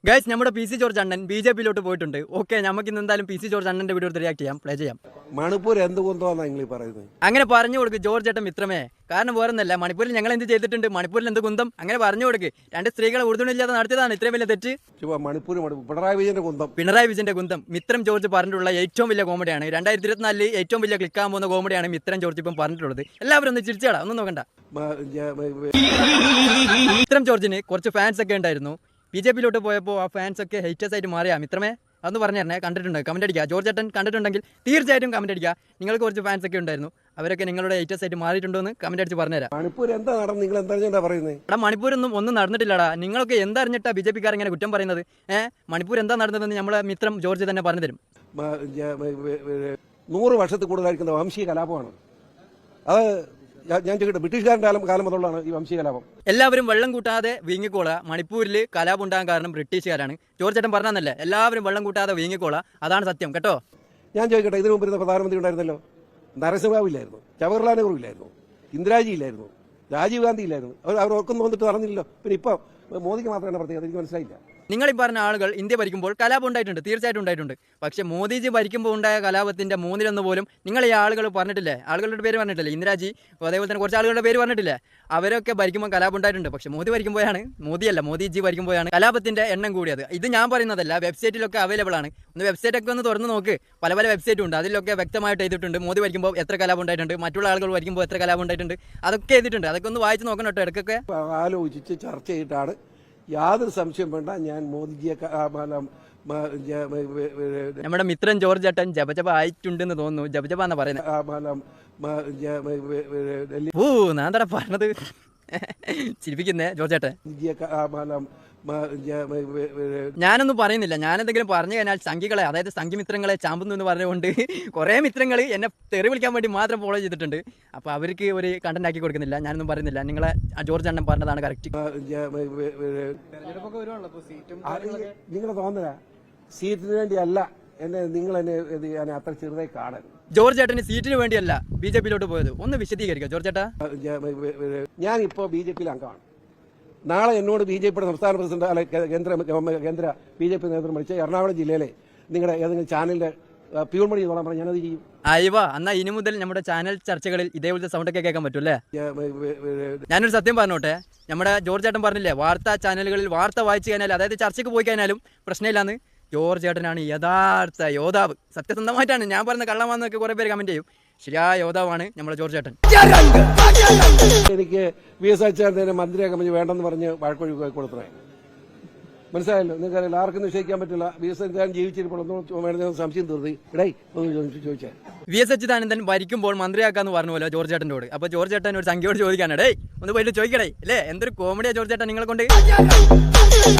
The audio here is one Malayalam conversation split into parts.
ഗൈസ് നമ്മുടെ പി സി ജോർജ് അണ്ണൻ BJP-യിലോട്ട് പോയിട്ടുണ്ട്. ഓക്കെ, നമുക്ക് ഇന്ന് എന്തായാലും പി സി ജോർജ് അണ്ണന്റെ വീഡിയോ റിയാക്ട് ചെയ്യാം, പ്ലേ ചെയ്യാം. മണിപ്പൂർ എന്ത് കുന്തമാണ് നിങ്ങൾ പറയുന്നത്? അങ്ങനെ പറഞ്ഞു കൊടുക്ക് ജോർജ് ഏട്ടൻ മിത്രമേ. കാരണം വേറൊന്നല്ല, മണിപ്പൂരിൽ ഞങ്ങൾ എന്ത് ചെയ്തിട്ടുണ്ട്, മണിപ്പൂരിൽ എന്ത് കുന്തം, അങ്ങനെ പറഞ്ഞു കൊടുക്ക്. രണ്ട് സ്ത്രീകളെ ഉറുദുണില്ലാതെ നടത്തിയതാണ് ഇത്രയും വലിയ തെറ്റ്. മണിപ്പൂർ പിണറായി വിജയന്റെ കുന്തം, പിണറായി വിജയന്റെ കുന്തം. മിത്രം ജോർജ് പറഞ്ഞിട്ടുള്ള ഏറ്റവും വലിയ കോമഡിയാണ്. 2024 ഏറ്റവും വലിയ ക്ലിക്കാൻ പോകുന്ന കോമഡിയാണ് മിത്രം ജോർജ് ഇപ്പം പറഞ്ഞിട്ടുള്ളത്. എല്ലാവരും ഒന്ന് ചിരിച്ചാടാ, ഒന്നും നോക്കണ്ട. മിത്രം ജോർജിന് കുറച്ച് ഫാൻസ് ഒക്കെ ഉണ്ടായിരുന്നു. BJP-യിലോട്ട് പോയപ്പോൾ ആ ഫാൻസ് ഒക്കെ ഹേറ്റേഴ്സ് ആയിട്ട് മാറിയാ മിത്രമേ? അതൊന്ന് പറഞ്ഞു തരണേ. കണ്ടിട്ടുണ്ട്, കമന്റ് അടിക്കുക. ജോർജ് ഏട്ടൻ കണ്ടിട്ടുണ്ടെങ്കിൽ തീർച്ചയായിട്ടും കമന്റ് അടിക്കുക. നിങ്ങൾക്ക് കുറച്ച് ഫാൻസ് ഒക്കെ ഉണ്ടായിരുന്നു, അവരൊക്കെ നിങ്ങളുടെ ഹേറ്റേഴ്സ് ആയിട്ട് മാറിയിട്ടുണ്ടോ എന്ന് കമന്റ് അടിച്ച് പറഞ്ഞുതരാം. മണിപ്പൂർ എന്താ നടന്നത്? നിങ്ങൾ എന്താ പറയുന്നത്? എടാ, മണിപ്പൂരൊന്നും നടന്നിട്ടില്ലടാ. നിങ്ങളൊക്കെ എന്തറിഞ്ഞിട്ടാ BJP-ക്കാർ ഇങ്ങനെ കുറ്റം പറയുന്നത്? മണിപ്പൂർ എന്താ നടന്നതെന്ന് നമ്മളെ മിത്രം ജോർജ് തന്നെ പറഞ്ഞു തരും. 100 വർഷത്തിൽ കൂടുതലായിരിക്കുന്ന വംശീയ കലാപമാണ് അത്. ഞാൻ ചോദിക്കട്ടെ, ബ്രിട്ടീഷുകാരുടെ കാലം മുതലാണ് ഈ വംശീയ കലാപം. എല്ലാവരും വെള്ളം കൂട്ടാതെ വീങ്ങിക്കോള. മണിപ്പൂരിൽ കലാപം ഉണ്ടാകാൻ കാരണം ബ്രിട്ടീഷുകാരാണ്. ജോർജ് ഏട്ടൻ പറഞ്ഞതല്ലേ, എല്ലാവരും വെള്ളം കൂട്ടാതെ വീങ്ങിക്കോള, അതാണ് സത്യം കേട്ടോ. ഞാൻ ചോദിക്കട്ടെ, ഇതിനു മുമ്പ് പ്രധാനമന്ത്രി ഉണ്ടായിരുന്നല്ലോ, നരസിംഹറാവു ഇല്ലായിരുന്നു, ജവഹർലാൽ നെഹ്റു ഇല്ലായിരുന്നു, ഇന്ദിരാജി ഇല്ലായിരുന്നു, രാജീവ് ഗാന്ധി ഇല്ലായിരുന്നു. അവർ ഓർക്കൊന്നും വന്നിട്ട് പറഞ്ഞില്ലല്ലോ. പിന്നെ ഇപ്പം മോദിക്ക് മാത്രമാണ് പ്രത്യേകത, എനിക്ക് മനസ്സിലായില്ല. നിങ്ങൾ ഈ പറഞ്ഞ ആളുകൾ ഇന്ത്യ ഭരിക്കുമ്പോൾ കലാപം ഉണ്ടായിട്ടുണ്ട്, തീർച്ചയായിട്ടും ഉണ്ടായിട്ടുണ്ട്. പക്ഷേ മോദിജി ഭരിക്കുമ്പോൾ ഉണ്ടായ കലാപത്തിന്റെ 1/3 പോലും നിങ്ങൾ ഈ ആളുകൾ പറഞ്ഞിട്ടില്ലേ? ആളുകളുടെ പേര് പറഞ്ഞിട്ടില്ലേ? ഇന്ദിരാജി, അതേപോലെ തന്നെ കുറച്ച് ആളുകളുടെ പേര് പറഞ്ഞിട്ടില്ലേ? അവരൊക്കെ ഭരിക്കുമ്പോൾ കലാപം ഉണ്ടായിട്ടുണ്ട്. പക്ഷേ മോദിജി ഭരിക്കുമ്പോഴാണ് കലാപത്തിന്റെ എണ്ണം കൂടിയത്. ഇത് ഞാൻ പറയുന്നതല്ല, വെബ്സൈറ്റിലൊക്കെ അവൈലബിൾ ആണ്. ഒന്ന് വെബ്സൈറ്റൊക്കെ ഒന്ന് തുറന്ന് നോക്ക്. പല വെബ്സൈറ്റും ഉണ്ട്, അതിലൊക്കെ വ്യക്തമായിട്ട് എഴുതിയിട്ടുണ്ട്. മോദി ഭരിക്കുമ്പോൾ എത്ര കലാപം ഉണ്ടായിട്ടുണ്ട്, മറ്റുള്ള ആളുകൾ ഭരിക്കുമ്പോൾ എത്ര കലാപം ഉണ്ടായിട്ടുണ്ട്, അതൊക്കെ എഴുതിയിട്ടുണ്ട്. അതൊക്കെ ഒന്ന് വായിച്ച് നോക്കണം കേട്ടോ. ഇടയ്ക്കൊക്കെ ആലോചിച്ച് ചർച്ച ചെയ്തിട്ടാണ്. യാതൊരു സംശയം വേണ്ട, ഞാൻ മോദിജിയെ നമ്മുടെ മിത്രൻ ജോർജ് ഏട്ടൻ ജപജപ ആയിട്ടുണ്ടെന്ന് തോന്നുന്നു. ജപജപ എന്നാ പറയുന്നത്. ഞാൻ എന്താ പറഞ്ഞത്? ചിരിപ്പിക്കുന്നേ ജോർജ് ഏട്ടൻ. ഞാനൊന്നും പറയുന്നില്ല. ഞാനെന്തെങ്കിലും പറഞ്ഞു കഴിഞ്ഞാൽ സംഘികളെ, അതായത് സംഘിമിത്രങ്ങളെ ചാമ്പുന്നു എന്ന് പറഞ്ഞുകൊണ്ട് കുറേ മിത്രങ്ങൾ എന്നെ തെറി വിളിക്കാൻ വേണ്ടി മാത്രം ഫോളോ ചെയ്തിട്ടുണ്ട്. അപ്പോൾ അവർക്ക് ഒരു കണ്ടന്റ് ആക്കി കൊടുക്കുന്നില്ല. ഞാനൊന്നും പറയുന്നില്ല. നിങ്ങളെ ജോർജ് അണ്ണൻ പറഞ്ഞതാണ് കറക്റ്റ്. നിങ്ങളെ തോന്നല സീറ്റിന് വേണ്ടിയല്ല നിങ്ങളെന്നെ അത്ര ചെറുതായി കാണാൻ. ജോർജ് ഏട്ടന് സീറ്റിന് വേണ്ടിയല്ല BJP-യിലോട്ട് പോയത്. ഒന്ന് വിശദീകരിക്കുക ജോർജ് ഏട്ടാ. ഞാൻ ഇപ്പോൾ BJP-യിൽ അംഗമാണ്. നാളെ എന്നോട് BJP-യുടെ സംസ്ഥാന പ്രസിഡന്റ് അല്ലെ കേന്ദ്ര BJP നേതൃത്വം വിളിച്ച് എറണാകുളം ജില്ലയിലെ നിങ്ങളുടെ ഏതെങ്കിലും ചാനലിന്റെ പ്യൂൺ മണി ചെയ്തോളാൻ പറഞ്ഞാൽ ഞാനത് ചെയ്യും. അയവാ, എന്നാ ഇനി മുതൽ നമ്മുടെ ചാനൽ ചർച്ചകളിൽ ഇതേപോലത്തെ സൗണ്ടൊക്കെ കേൾക്കാൻ പറ്റൂല്ലേ? ഞാനൊരു സത്യം പറഞ്ഞോട്ടെ, നമ്മുടെ ജോർജ് ഏട്ടൻ പറഞ്ഞില്ലേ, വാർത്താ ചാനലുകളിൽ വാർത്ത വായിച്ചു കഴിഞ്ഞാൽ, അതായത് ചർച്ചയ്ക്ക് പോയി കഴിഞ്ഞാലും പ്രശ്നമില്ലാന്ന്. ജോർജ് ഏട്ടനാണ് യഥാർത്ഥ യോദ്ധാവ്. സത്യസന്ധമായിട്ടാണ് ഞാൻ പറഞ്ഞ കള്ളമാന്നൊക്കെ കുറെ പേര് കമന്റ് ചെയ്യും. ശരിയായ യോദ്ധാവാണ് നമ്മുടെ ജോർജ് ഏട്ടൻ. എനിക്ക് VS അച്യുതാനന്ദനെ മന്ത്രിയാക്കാൻ വേണ്ടെന്ന് പറഞ്ഞ് വഴക്കൊഴി കൊടുത്തേ. മനസ്സിലായല്ലോ? നിങ്ങൾക്ക് ആർക്കും നിശ്ചയിക്കാൻ പറ്റില്ല. VS അച്യുതാനന്ദൻ ജീവിച്ചിരിപ്പോൾ ഒന്നും സംശയം തീർത്തി ഇടേ ചോദിച്ചാൽ VS അച്യുതാനന്ദൻ ഭരിക്കുമ്പോൾ മന്ത്രിയാക്കാന്ന് പറഞ്ഞല്ലോ ജോർജ് ഏട്ടനോട്. അപ്പൊ ജോർജ് ഏട്ടൻ ഒരു സംഖ്യയോട് ചോദിക്കാനേ, ഒന്ന് പോയിട്ട് ചോദിക്കടേ അല്ലേ? എന്തൊരു കോമഡിയാ ജോർജ് ഏട്ടൻ നിങ്ങളെ കൊണ്ട്.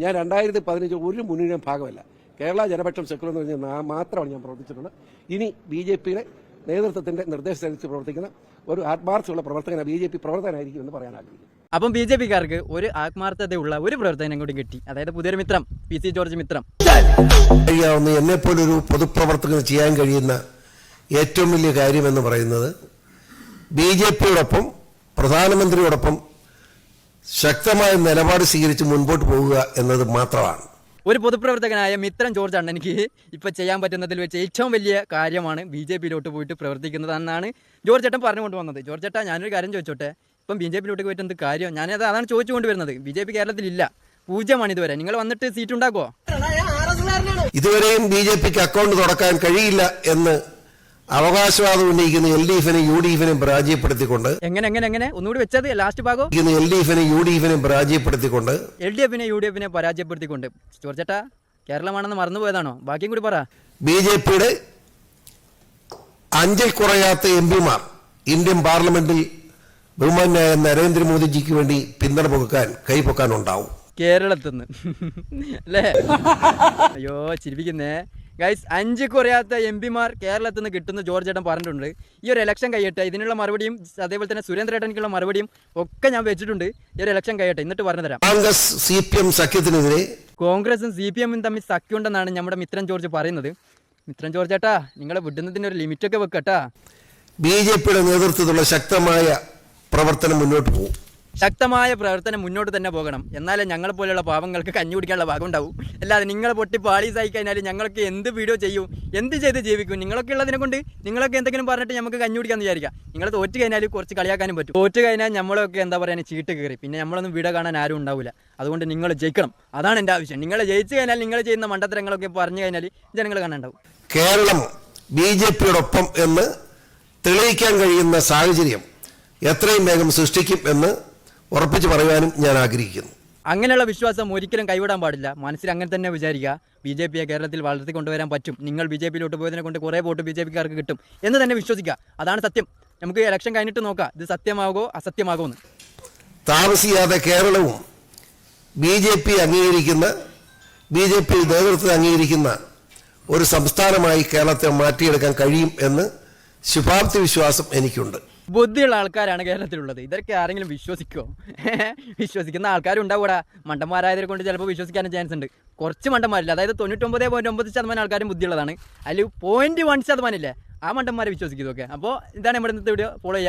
ഞാൻ 2015 ഒരു മുന്നണിയുടെ ഭാഗമല്ല. കേരള ജനപക്ഷം സെക്യുലർ എന്ന് പറഞ്ഞാൽ മാത്രമാണ് ഞാൻ പ്രവർത്തിച്ചിട്ടുള്ളത്. ഇനി BJP-യുടെ നേതൃത്വത്തിന്റെ നിർദ്ദേശമനുസരിച്ച് പ്രവർത്തിക്കുന്ന ഒരു ആത്മാർത്ഥമുള്ള പ്രവർത്തകന BJP പ്രവർത്തകനായിരിക്കും എന്ന് പറയാൻ ആഗ്രഹിക്കുന്നു. അപ്പം BJP-ക്കാർക്ക് ഒരു ആത്മാർത്ഥതയുള്ള ഒരു പ്രവർത്തകനും കൂടി കിട്ടി, അതായത് പുതിയൊരു മിത്രം, PC ജോർജ് മിത്രം. എന്നെപ്പോലെ ഒരു പൊതുപ്രവർത്തകന് ചെയ്യാൻ കഴിയുന്ന ഏറ്റവും വലിയ കാര്യമെന്ന് പറയുന്നത് BJP-യോടൊപ്പം പ്രധാനമന്ത്രിയോടൊപ്പം ശക്തമായ നിലപാട് സ്വീകരിച്ച് മുൻപോട്ട് പോകുക എന്നത് മാത്രമാണ്. ഒരു പൊതുപ്രവർത്തകനായ മിത്രം ജോർജ് അണ്ണനിക്ക് ഇപ്പം ചെയ്യാൻ പറ്റുന്നതിൽ വെച്ച് ഏറ്റവും വലിയ കാര്യമാണ് BJP-യിലോട്ട് പോയിട്ട് പ്രവർത്തിക്കുന്നതെന്നാണ് ജോർജ് ഏട്ടൻ പറഞ്ഞുകൊണ്ട് വന്നത്. ജോർജ് ഏട്ടാ, ഞാനൊരു കാര്യം ചോദിച്ചോട്ടെ, ഇപ്പം BJP-യിലോട്ട് പോയിട്ട് എന്ത് കാര്യം? അതാണ് ചോദിച്ചുകൊണ്ട് വരുന്നത്. BJP കേരളത്തിലില്ല, 0 ഇതുവരെ. നിങ്ങൾ വന്നിട്ട് സീറ്റ് ഉണ്ടാക്കുമോ? ഇതുവരെയും BJP-ക്ക് അക്കൗണ്ട് തുറക്കാൻ കഴിയില്ല എന്ന് അവകാശവാദം ഉന്നയിക്കുന്ന LDF-നും UDF-നും പരാജയപ്പെടുത്തിക്കൊണ്ട് എങ്ങനെ ഒന്നുകൂടി വെച്ചത് ലാസ്റ്റ് ഭാഗം. LDF-നും UDF-നും പരാജയപ്പെടുത്തിക്കൊണ്ട് LDF-നെ UDF-നെ പരാജയപ്പെടുത്തിക്കൊണ്ട്. ജോർജ് ഏട്ടാ, കേരളമാണെന്ന് മറന്നുപോയതാണോ? ബാക്കിയും കൂടി പറ. BJP-യുടെ 5 കുറയാത്ത MP-മാർ ഇന്ത്യൻ പാർലമെന്റിൽ ബഹുമാന്യായ നരേന്ദ്രമോദിജിക്ക് വേണ്ടി പിന്തുണ കൈപ്പൊക്കാനുണ്ടാവും കേരളത്തിൽ നിന്ന് അല്ലേ? അയ്യോ, ചിരിപ്പിക്കുന്നേ ഗൈസ്. 5 കുറയാത്ത MP-മാർ കേരളത്തിൽ നിന്ന് കിട്ടുന്ന ജോർജ് ഏട്ടൻ പറഞ്ഞിട്ടുണ്ട്. ഈ ഒരു ഇലക്ഷൻ കഴിയട്ടെ, ഇതിനുള്ള മറുപടിയും അതേപോലെ തന്നെ സുരേന്ദ്രേട്ടനിക്കുള്ള മറുപടിയും ഒക്കെ ഞാൻ വെച്ചിട്ടുണ്ട്. ഈ ഒരു ഇലക്ഷൻ കഴിയട്ടെ, എന്നിട്ട് പറഞ്ഞുതരാം. കോൺഗ്രസ് CPM സഖ്യത്തിനെതിരെ കോൺഗ്രസും CPM-ഉം തമ്മിൽ സഖ്യമുണ്ടെന്നാണ് നമ്മുടെ മിത്രം ജോർജ് പറയുന്നത്. മിത്രം ജോർജ് ഏട്ടാ, നിങ്ങളെ വിടുന്നതിന് ഒരു ലിമിറ്റൊക്കെ വെക്കട്ടാ. BJP-യുടെ നേതൃത്വത്തിലുള്ള ശക്തമായ പ്രവർത്തനം മുന്നോട്ട് പോകും. ശക്തമായ പ്രവർത്തനം മുന്നോട്ട് തന്നെ പോകണം. എന്നാലേ ഞങ്ങളെ പോലെയുള്ള പാവങ്ങൾക്ക് കഞ്ഞി കുടിക്കാനുള്ള ഭാഗം ഉണ്ടാവും. അല്ലാതെ നിങ്ങളെ പൊട്ടി പാളീസായി കഴിഞ്ഞാൽ ഞങ്ങളൊക്കെ എന്ത് വീഡിയോ ചെയ്യും, എന്ത് ചെയ്ത് ജീവിക്കും? നിങ്ങളൊക്കെ ഉള്ളതിനെ കൊണ്ട് നിങ്ങളൊക്കെ എന്തെങ്കിലും പറഞ്ഞിട്ട് നമുക്ക് കഞ്ഞി കുടിക്കാമെന്ന് വിചാരിക്കാം. നിങ്ങൾ തോറ്റ് കഴിഞ്ഞാൽ കുറച്ച് കളിയാക്കാനും പറ്റും. തോറ്റ് കഴിഞ്ഞാൽ നമ്മളൊക്കെ എന്താ പറയുക, ചീട്ട് കയറി പിന്നെ നമ്മളൊന്നും വീഡിയോ കാണാൻ ആരും ഉണ്ടാവില്ല. അതുകൊണ്ട് നിങ്ങൾ ജയിക്കണം, അതാണ് എൻ്റെ ആവശ്യം. നിങ്ങൾ ജയിച്ചു കഴിഞ്ഞാൽ നിങ്ങൾ ചെയ്യുന്ന മണ്ടത്തരങ്ങളൊക്കെ പറഞ്ഞു കഴിഞ്ഞാൽ ജനങ്ങൾ കാണാനുണ്ടാവും. കേരളം BJPയോടൊപ്പം എന്ന് തെളിയിക്കാൻ കഴിയുന്ന സാഹചര്യം എത്രയും വേഗം സൃഷ്ടിക്കും എന്ന് ഉറപ്പിച്ചു പറയുവാനും ഞാൻ ആഗ്രഹിക്കുന്നു. അങ്ങനെയുള്ള വിശ്വാസം ഒരിക്കലും കൈവിടാൻ പാടില്ല. മനസ്സിൽ അങ്ങനെ തന്നെ വിചാരിക്കുക. BJPയെ കേരളത്തിൽ വളർത്തി കൊണ്ടുവരാൻ പറ്റും. നിങ്ങൾ BJPയിലോട്ട് പോയതിനെ കൊണ്ട് കുറേ വോട്ട് BJPക്കാർക്ക് കിട്ടും എന്ന് തന്നെ വിശ്വസിക്കുക. അതാണ് സത്യം. നമുക്ക് ഇലക്ഷൻ കഴിഞ്ഞിട്ട് നോക്കാം ഇത് സത്യമാകോ അസത്യമാകോ എന്ന്. താമസിയാതെ കേരളവും BJP അംഗീകരിക്കുന്ന, BJP നേതൃത്വത്തെ അംഗീകരിക്കുന്ന ഒരു സംസ്ഥാനമായി കേരളത്തെ മാറ്റിയെടുക്കാൻ കഴിയും എന്ന് ശുഭാപ്തി വിശ്വാസം എനിക്കുണ്ട്. ബുദ്ധിയുള്ള ആൾക്കാരാണ് കേരളത്തിലുള്ളത്. ഇതൊക്കെ ആരെങ്കിലും വിശ്വസിക്കുമോ? വിശ്വസിക്കുന്ന ആൾക്കാരും ഉണ്ടാവൂടാ. മണ്ടന്മാരായതിനെ കൊണ്ട് ചിലപ്പോൾ വിശ്വസിക്കാനും ചാൻസ് ഉണ്ട്. കുറച്ച് മണ്ടന്മാരില്ല, അതായത് 99.9% ആൾക്കാരും ബുദ്ധിയുള്ളതാണ്. അതിൽ 0.1% ഇല്ലേ, ആ മണ്ടന്മാരെ വിശ്വസിക്കും. ഇതൊക്കെ അപ്പോൾ ഇതാണ് നമ്മുടെ ഇന്നത്തെ വീഡിയോ. ഫോളോ ചെയ്യുക.